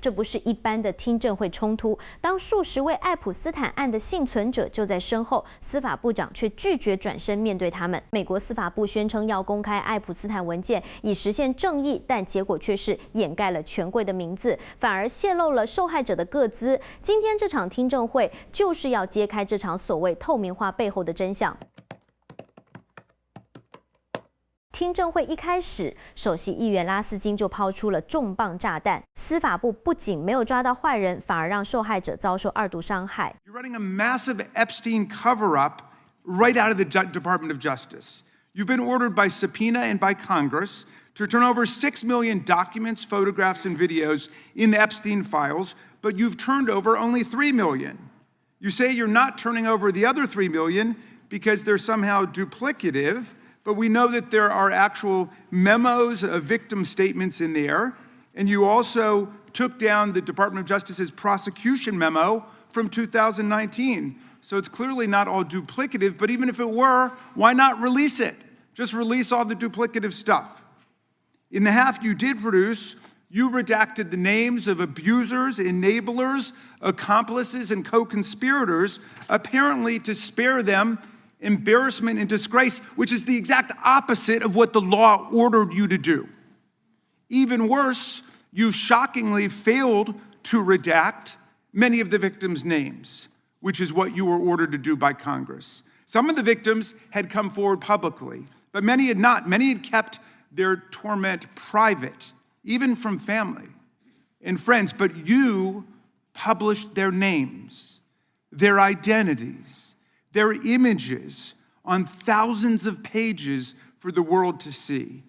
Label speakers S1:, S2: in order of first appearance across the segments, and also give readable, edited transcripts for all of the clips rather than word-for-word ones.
S1: 这不是一般的听证会冲突，当数十位爱普斯坦案的幸存者就在身后，司法部长却拒绝转身面对他们。美国司法部宣称要公开爱普斯坦文件，以实现正义，但结果却是掩盖了权贵的名字，反而泄露了受害者的个资。今天这场听证会就是要揭开这场所谓透明化背后的真相。听证会一开始，首席议员拉斯金就抛出了重磅炸弹：司法部不仅没有抓到坏人，反而让受害者遭受二度伤害。
S2: You're running a massive Epstein cover-up right out of the Department of Justice. You've been ordered by subpoena and by Congress to turn over 6 million documents, photographs, and videos in the Epstein files, but you've turned over only 3 million. You say you're not turning over the other 3 million because they're somehow duplicative. But we know that there are actual memos of victim statements in there. And you also took down the Department of Justice's prosecution memo from 2019. So it's clearly not all duplicative, but even if it were, why not release it? Just release all the duplicative stuff. In the half you did produce, you redacted the names of abusers, enablers, accomplices, and co-conspirators, apparently to spare them embarrassment and disgrace, which is the exact opposite of what the law ordered you to do. Even worse, you shockingly failed to redact many of the victims' names, which is what you were ordered to do by Congress. Some of the victims had come forward publicly, but many had not. Many had kept their torment private, even from family and friends, but you published their names, their identities, their images on thousands of pages for the world to see.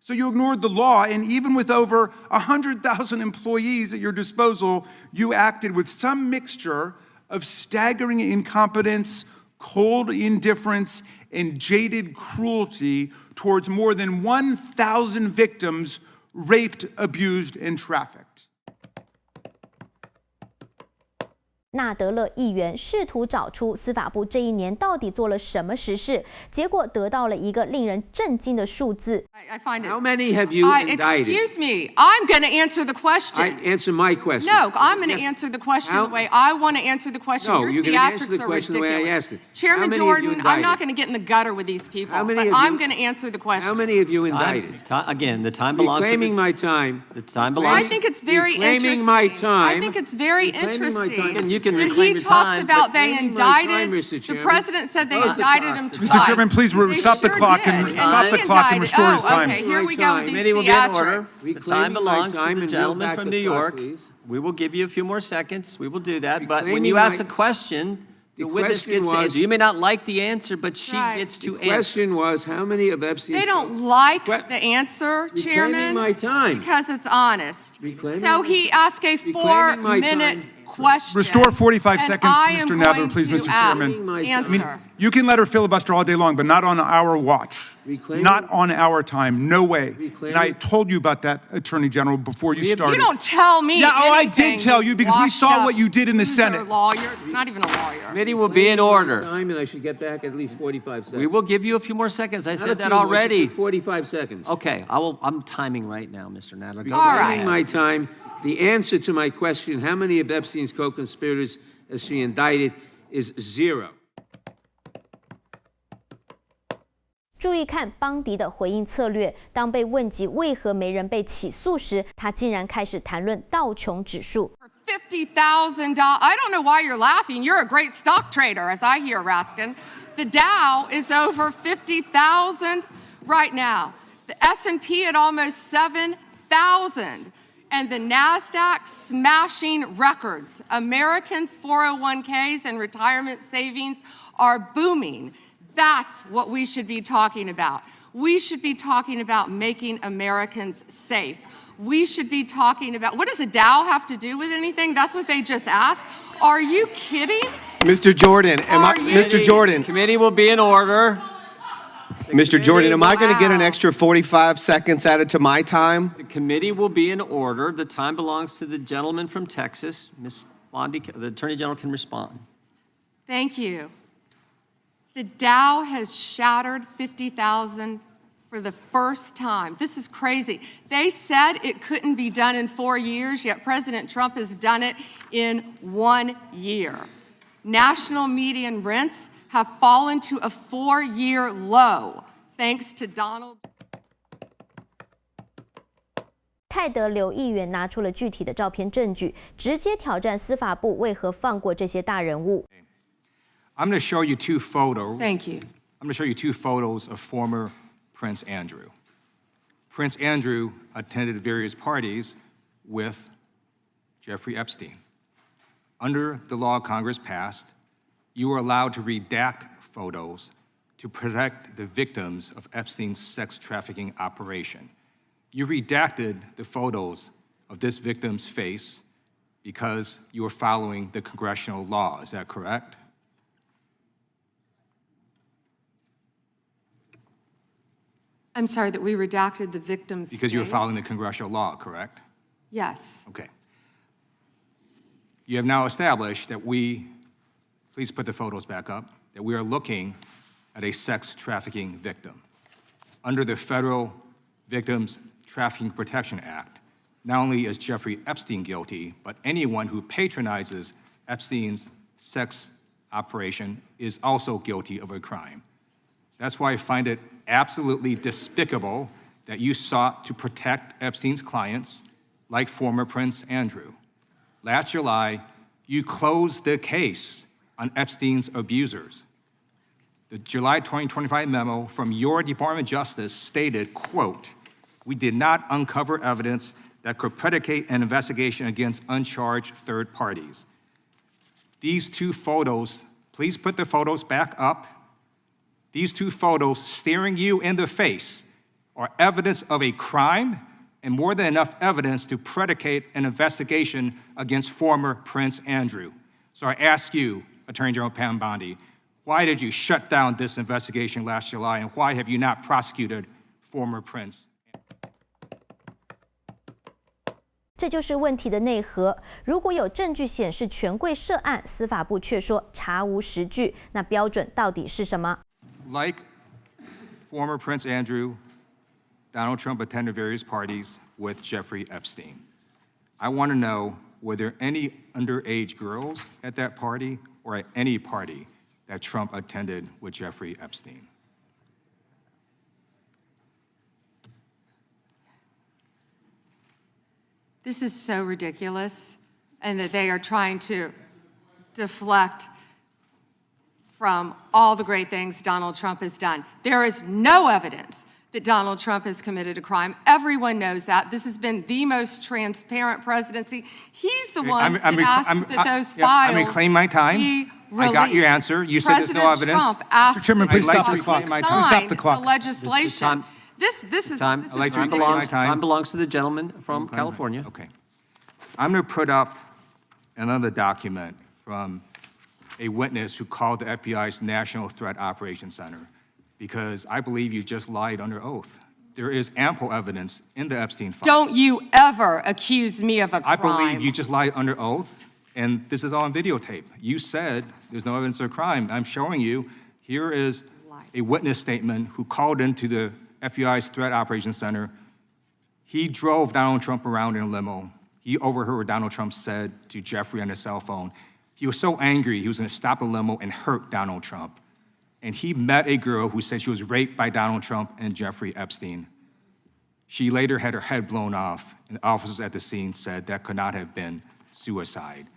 S2: So you ignored the law, and even with over 100,000 employees at your disposal, you acted with some mixture of staggering incompetence, cold indifference, and jaded cruelty towards more than 1,000 victims raped, abused, and trafficked.
S1: 纳德勒议员试图找出司法部这一年到底做了什么实事，结果得到了一个令人震惊的数字。
S3: I find it.
S4: How many have you indicted?
S3: Excuse me. I'm going to answer the question.
S4: Answer my question.
S3: No, I'm going to answer the question the way I want to answer the question.
S4: No,
S3: Your
S4: you're going to answer
S3: theatrics
S4: the
S3: are
S4: question the way I
S3: ridiculous.
S4: asked it.
S3: Chairman
S4: How many have you
S3: Jordan, I'm not
S4: indicted?
S3: going to get in the gutter with these people,
S4: How many
S3: but
S4: have
S3: I'm
S4: you-
S3: going to answer the question.
S4: How many have you indicted?
S5: Again, the time belongs
S4: Reclaiming
S5: to
S4: my time.
S5: the time belongs.
S3: I think it's very
S4: Reclaiming
S3: interesting.
S4: my time.
S3: I think it's very
S4: Reclaiming my time.
S3: interesting.
S5: You can
S3: When
S5: reclaim
S3: he
S5: your
S3: talks
S5: time,
S3: about
S4: but
S3: they
S4: reclaiming my time,
S3: indicted,
S4: Mr.
S3: the
S4: Chairman.
S3: president said they
S4: Close the
S3: indicted
S4: clock.
S3: him
S4: Mr.
S3: twice.
S2: Mr. Chairman, please
S3: They
S2: stop the
S3: sure
S2: clock
S3: did.
S2: and
S3: And
S2: stop
S3: he
S2: the clock and
S3: indicted.
S2: restore his time.
S3: Okay, here we go with these
S5: Committee will be in order.
S3: theatrics.
S5: The time
S4: Reclaiming my
S5: belongs to
S4: time
S5: the
S4: and
S5: gentleman
S4: reel back
S5: from
S4: the
S5: New
S4: clock,
S5: York.
S4: please.
S5: We will give you a few more seconds. We will do that. But when
S4: Reclaiming
S5: you ask
S4: my-
S5: a question, the witness
S4: question
S5: gets to
S4: was-
S5: answer. You may not like the answer, but she
S3: Right.
S5: gets
S4: The
S5: to answer.
S4: question was, how many of Epstein's...
S3: They don't like
S4: Que-
S3: the answer, Chairman,
S4: Reclaiming my time.
S3: because it's honest.
S4: Reclaiming
S3: So
S4: my-
S3: he asked a
S4: Reclaiming my
S3: 4-minute
S4: time.
S3: question.
S2: Restore 45
S3: and
S2: seconds to
S3: I am
S2: Mr. Nadler,
S3: going
S2: please,
S3: to
S2: Mr. Chairman.
S4: I mean,
S3: Answer.
S2: You can let her filibuster all day long, but not on our watch.
S4: Reclaiming-
S2: Not on our time. No way.
S4: Reclaiming-
S2: And I told you about that, Attorney General, before you
S5: We have-
S2: started.
S3: You don't tell me
S2: Yeah, oh, I
S3: anything,
S2: did tell you because we
S3: washed
S2: saw
S3: up
S2: what you did in the
S3: loser
S2: Senate.
S3: Lawyer, not even a lawyer.
S5: Committee will be in
S4: Reclaiming my
S5: order.
S4: time, and I should get back at least 45 seconds.
S5: We will give you a few more seconds. I
S4: Not a
S5: said that
S4: few more,
S5: already.
S4: 45 seconds.
S5: Okay, I'm timing right now, Mr. Nadler. Go
S3: All
S5: right
S3: right.
S4: Reclaiming my time. The answer to my question, how many of Epstein's co-conspirators has she indicted, is 0.
S1: 注意看邦迪的回应策略。当被问及为何没人被起诉时，他竟然开始谈论道琼指数。
S3: $50,000. I don't know why you're laughing. You're a great stock trader, as I hear, Raskin. The Dow is over 50,000 right now. The S&P at almost 7,000. And the NASDAQ smashing records. Americans' 401ks and retirement savings are booming. That's what we should be talking about. We should be talking about making Americans safe. We should be talking about, what does a Dow have to do with anything? That's what they just asked. Are you kidding?
S6: Mr. Jordan,
S3: Are you-
S6: Mr. Jordan,
S5: Committee will be in order.
S6: Mr. Jordan, am I going to get an
S3: Wow.
S6: extra 45 seconds added to my time?
S5: The committee will be in order. The time belongs to the gentleman from Texas. Ms. Bondi, the Attorney General can respond.
S3: Thank you. The Dow has shattered 50,000 for the first time. This is crazy. They said it couldn't be done in 4 years, yet President Trump has done it in 1 year. National median rents have fallen to a 4-year low, thanks to Donald.
S1: 泰德刘议员拿出了具体的照片证据，直接挑战司法部为何放过这些大人物。
S7: I'm going to show you 2 photos.
S3: Thank you.
S7: I'm going to show you 2 photos of former Prince Andrew. Prince Andrew attended various parties with Jeffrey Epstein. Under the law Congress passed, you were allowed to redact photos to protect the victims of Epstein's sex trafficking operation. You redacted the photos of this victim's face because you were following the congressional law. Is that correct?
S3: I'm sorry that we redacted the victim's
S7: Because you were
S3: face?
S7: following the congressional law, correct?
S3: Yes.
S7: Okay. You have now established that please put the photos back up, that we are looking at a sex trafficking victim. Under the Federal Victims Trafficking Protection Act, not only is Jeffrey Epstein guilty, but anyone who patronizes Epstein's sex operation is also guilty of a crime. That's why I find it absolutely despicable that you sought to protect Epstein's clients, like former Prince Andrew. Last July, you closed the case on Epstein's abusers. The July 2025 memo from your Department of Justice stated, quote, "We did not uncover evidence that could predicate an investigation against uncharged third parties." These 2 photos, please put the photos back up. These 2 photos staring you in the face are evidence of a crime and more than enough evidence to predicate an investigation against former Prince Andrew. So I ask you, Attorney General Pam Bondi, why did you shut down this investigation last July, and why have you not prosecuted former Prince?
S1: 这就是问题的内核。如果有证据显示权贵涉案，司法部却说查无实据，那标准到底是什么？
S7: Like former Prince Andrew, Donald Trump attended various parties with Jeffrey Epstein. I want to know, were there any underage girls at that party or at any party that Trump attended with Jeffrey Epstein?
S3: This is so ridiculous, and that they are trying to deflect from all the great things Donald Trump has done. There is no evidence that Donald Trump has committed a crime. Everyone knows that. This has been the most transparent presidency. He's the one that asked that those files
S7: I'm reclaiming my time.
S3: be
S7: I got your
S3: released.
S7: answer. You said there's no evidence.
S3: President Trump asked
S2: Mr. Chairman, please
S7: I'd like
S2: stop
S7: to
S2: the clock.
S7: reclaim my
S3: to
S7: time.
S2: Stop
S3: sign
S2: the clock.
S3: the legislation.
S5: Time.
S3: This is
S5: Time.
S3: this
S7: I'd like
S3: is
S7: to reclaim
S3: ridiculous.
S7: my time.
S5: Time belongs to the gentleman from California.
S7: Okay. I'm going to put up another document from a witness who called the FBI's National Threat Operations Center because I believe you just lied under oath. There is ample evidence in the Epstein file.
S3: Don't you ever accuse me of a crime.
S7: I believe you just lied under oath, and this is all on videotape. You said there's no evidence of crime. I'm showing you, here is a witness statement who called into the FBI's Threat Operations Center. He drove Donald Trump around in a limo. He overheard what Donald Trump said to Jeffrey on his cell phone. He was so angry, he was going to stop the limo and hurt Donald Trump. And he met a girl who said she was raped by Donald Trump and Jeffrey Epstein. She later had her head blown off, and officers at the scene said that could not have been suicide.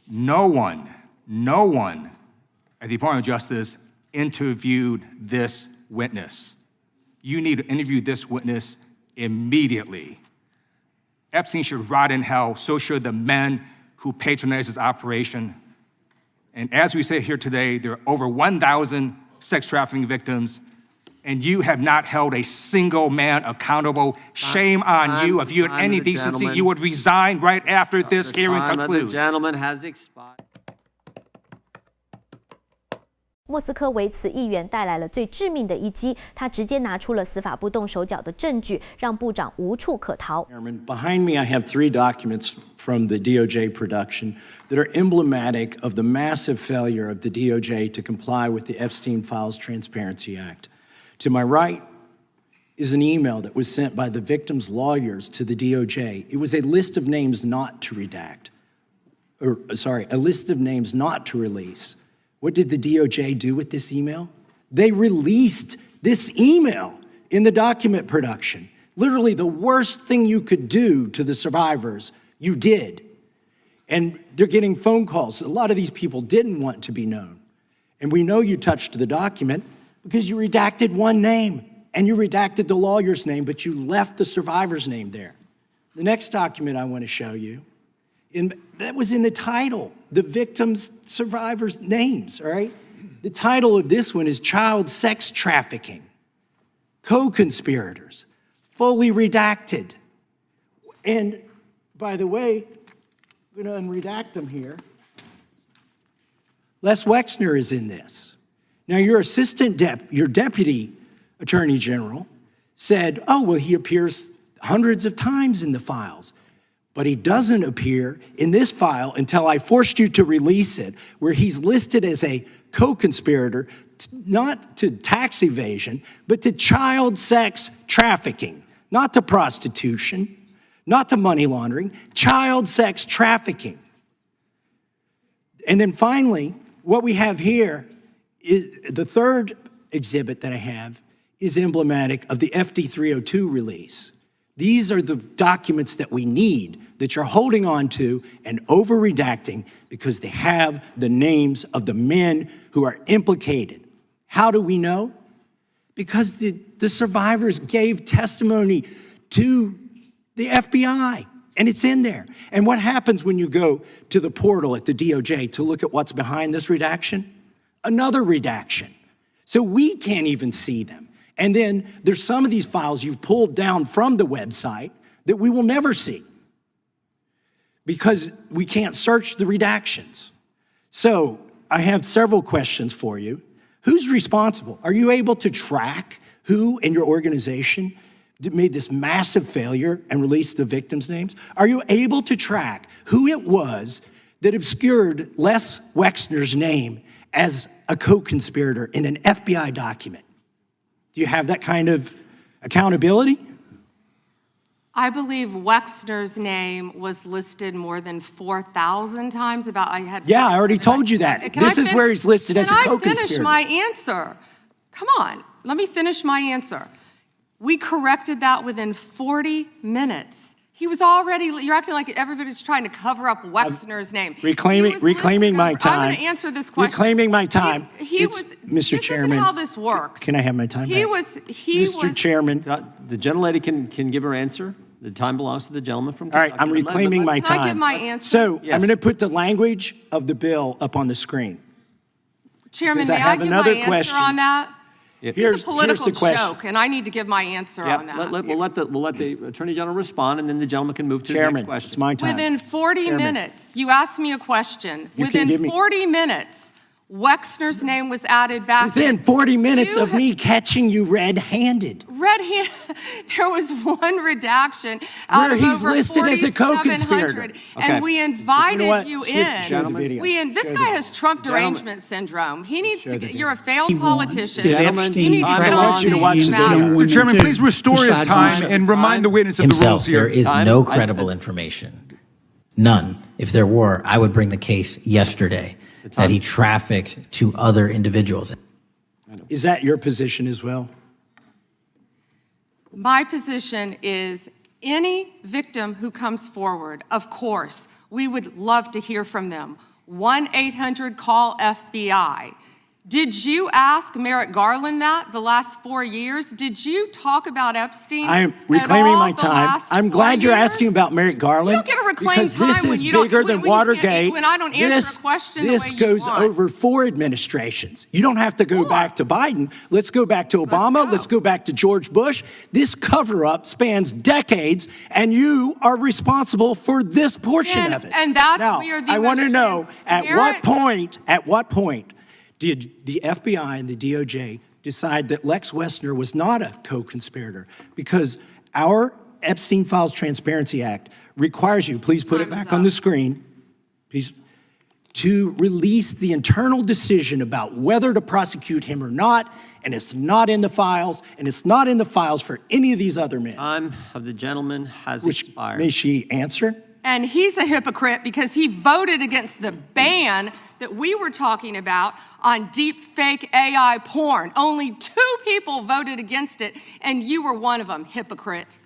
S7: No one at the Department of Justice interviewed this witness. You need to interview this witness immediately. Epstein should rot in hell, so should the men who patronized his operation. And as we say here today, there are over 1,000 sex trafficking victims, and you have not held a single man accountable. Shame on you. If you had any decency, you would resign right after this hearing concludes.
S5: The gentleman has expired.
S1: 莫斯科维茨议员带来了最致命的一击，他直接拿出了司法部动手脚的证据，让部长无处可逃。
S8: Behind me, I have 3 documents from the DOJ production that are emblematic of the massive failure of the DOJ to comply with the Epstein Files Transparency Act. To my right is an email that was sent by the victim's lawyers to the DOJ. It was a list of names not to redact, a list of names not to release. What did the DOJ do with this email? They released this email in the document production. Literally the worst thing you could do to the survivors, you did. And they're getting phone calls. A lot of these people didn't want to be known. And we know you touched the document because you redacted one name and you redacted the lawyer's name, but you left the survivor's name there. The next document I want to show you, that was in the title, the victim's survivors' names, all right? The title of this one is Child Sex Trafficking, Co-Conspirators, fully redacted. And by the way, I'm going to unredact them here. Les Wexner is in this. Now, your your deputy attorney general said, oh, well, he appears hundreds of times in the files, but he doesn't appear in this file until I forced you to release it, where he's listed as a co-conspirator, not to tax evasion, but to child sex trafficking, not to prostitution, not to money laundering, child sex trafficking. And then finally, what we have here is the third exhibit that I have is emblematic of the FD 302 release. These are the documents that we need that you're holding on to and over-redacting because they have the names of the men who are implicated. How do we know? Because the survivors gave testimony to the FBI, and it's in there. And what happens when you go to the portal at the DOJ to look at what's behind this redaction? Another redaction. So we can't even see them. And then there's some of these files you've pulled down from the website that we will never see because we can't search the redactions. So I have several questions for you. Who's responsible? Are you able to track who in your organization made this massive failure and released the victims' names? Are you able to track who it was that obscured Les Wexner's name as a co-conspirator in an FBI document? Do you have that kind of accountability?
S3: I believe Wexner's name was listed more than 4,000 times.
S8: Yeah, I already told you that. This is where he's listed as a co-conspirator.
S3: Can I finish my answer? Come on, let me finish my answer. We corrected that within 40 minutes. He was already, you're acting like everybody's trying to cover up Wexner's name.
S8: Reclaiming my time.
S3: I'm going to answer this question.
S8: Reclaiming my time.
S3: Mr. Chairman. This isn't how this works.
S8: Can I have my time back? Mr. Chairman.
S5: The gentlelady can give her answer. The time belongs to the gentleman from Kentucky.
S8: All right, I'm reclaiming my time.
S3: Can I give my answer?
S8: So I'm going to put the language of the bill up on the screen.
S3: Chairman, may I give my answer on that? It's a political joke, and I need to give my answer on that.
S5: We'll let the Attorney General respond, and then the gentleman can move to his next question.
S8: It's my time.
S3: Within 40 minutes, you asked me a question. Within 40 minutes, Wexner's name was added back.
S8: Within 40 minutes of me catching you red-handed.
S3: There was one redaction out
S8: where
S3: of
S8: he's
S3: over
S8: listed as a co-conspirator.
S3: And we invited you in.
S8: This
S3: guy has Trump derangement syndrome. He needs to get, you're a failed politician.
S5: Gentlemen,
S3: You need to get
S8: I
S3: on
S8: want you to
S3: these
S8: watch the video.
S3: matters.
S2: Mr. Chairman, please restore his time and remind the witness of the rules here.
S9: There is no credible information. None. If there were, I would bring the case yesterday that he trafficked to other individuals.
S8: Is that your position as well?
S3: My position is any victim who comes forward, of course, we would love to hear from them. 1-800-CALL-FBI. Did you ask Merrick Garland that the last 4 years? Did you talk about Epstein?
S8: I am reclaiming my time. I'm glad you're asking about Merrick Garland.
S3: You don't get to reclaim time
S8: because this is bigger than Watergate.
S3: When I don't answer a question the way you want.
S8: This goes over 4 administrations. You don't have to go back to Biden. Let's go back to Obama. Let's go back to George Bush. This cover-up spans decades, and you are responsible for this portion of it.
S3: And that's
S8: now,
S3: where the
S8: I want to know at what point did the FBI and the DOJ decide that Lex Wexner was not a co-conspirator? Because our Epstein Files Transparency Act requires you, please put it back on the screen, please. to release the internal decision about whether to prosecute him or not, and it's not in the files, and it's not in the files for any of these other men.
S5: Time of the gentleman has expired.
S8: May she answer?
S3: And he's a hypocrite because he voted against the ban that we were talking about on deep fake AI porn. Only 2 people voted against it, and you were one of them, hypocrite.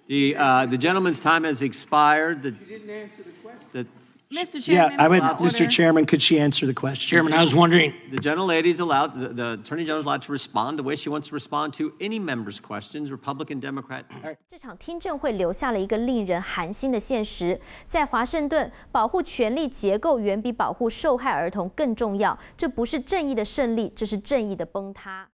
S5: The gentleman's time has expired. She didn't answer the question.
S3: Mr. Chairman,
S8: Mr. Chairman, could she answer the question?
S10: Chairman, I was wondering.
S5: The gentlelady's allowed, the Attorney General is allowed to respond the way she wants to respond to any member's questions, Republican, Democrat.
S1: 这场听证会留下了一个令人寒心的现实，在华盛顿，保护权力结构远比保护受害儿童更重要。这不是正义的胜利，这是正义的崩塌。